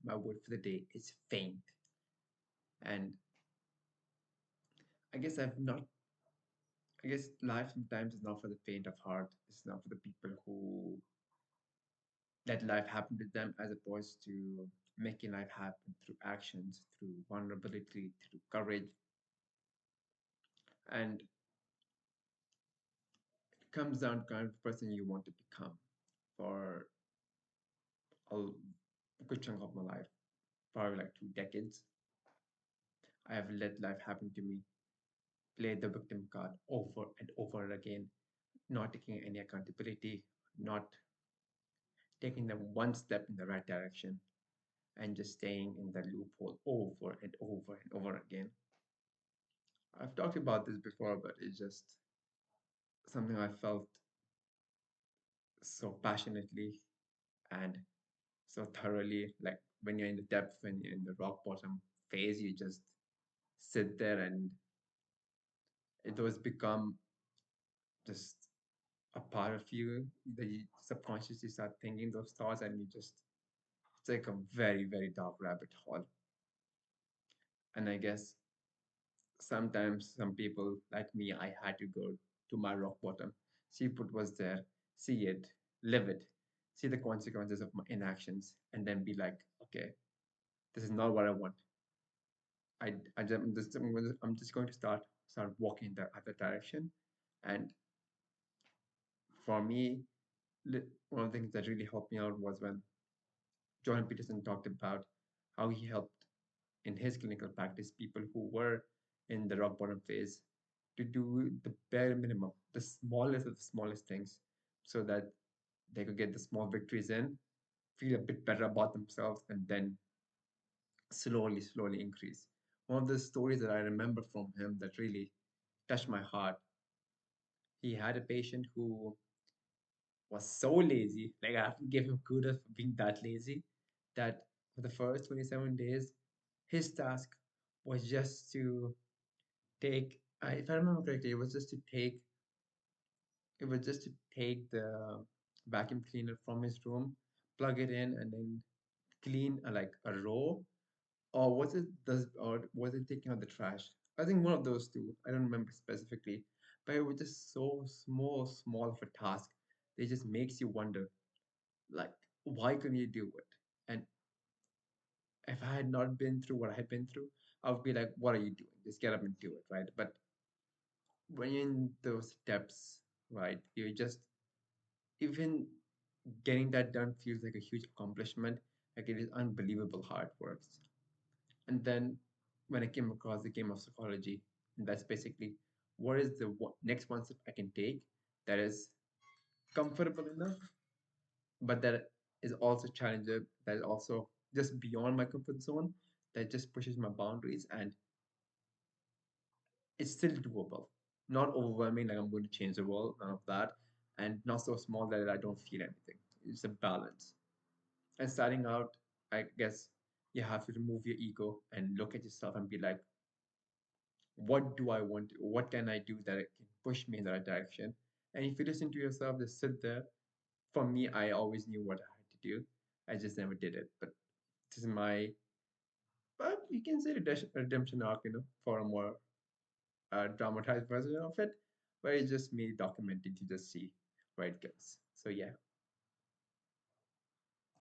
my word for the day is faint. And I guess I've not, I guess life sometimes is not for the faint of heart. It's not for the people who let life happen to them, as opposed to making life happen through actions, through vulnerability, through courage. And it comes down to kind of person you want to become for a good chunk of my life, probably like 2 decades. I have let life happen to me, played the victim card over and over again, not taking any accountability, not taking them one step in the right direction, and just staying in the loophole over and over and over again. I've talked about this before, but it's just something I felt so passionately and so thoroughly. Like when you're in the depth, when you're in the rock bottom phase, you just sit there and it was become just a part of you that you subconsciously start thinking those thoughts and you just it's like a very, very dark rabbit hole. And I guess sometimes some people like me, I had to go to my rock bottom, see what was there, see it, live it, see the consequences of my inactions, and then be like, okay, this is not what I want. I'm just going to start walking in the other direction. And for me, one of the things that really helped me out was when Jordan Peterson talked about how he helped in his clinical practice people who were in the rock bottom phase to do the bare minimum, the smallest of the smallest things, so that they could get the small victories in, feel a bit better about themselves, and then slowly, slowly increase. One of the stories that I remember from him that really touched my heart, he had a patient who was so lazy, like I have to give him kudos for being that lazy, that for the first 27 days, his task was just to take, if I remember correctly, it was just to take the vacuum cleaner from his room, plug it in, and then clean like a row, or was it taking out the trash? I think one of those two. I don't remember specifically, but it was just so small of a task. It just makes you wonder, like, why couldn't you do it? And if I had not been through what I had been through, I would be like, what are you doing? Just get up and do it, right? But when you're in those steps, right, you just even getting that done feels like a huge accomplishment. Like it is unbelievable hard work. And then when I came across the game of psychology, and that's basically what is the next one step I can take that is comfortable enough, but that is also challenging, that is also just beyond my comfort zone, that just pushes my boundaries and it's still doable. Not overwhelming, like I'm going to change the world, none of that, and not so small that I don't feel anything. It's a balance. And starting out, I guess you have to remove your ego and look at yourself and be like, what do I want? What can I do that can push me in the right direction? And if you listen to yourself, just sit there. For me, I always knew what I had to do. I just never did it. But this is my, but you can say redemption arc, for a more dramatized version of it, where it's just me documenting to just see where it goes. So yeah,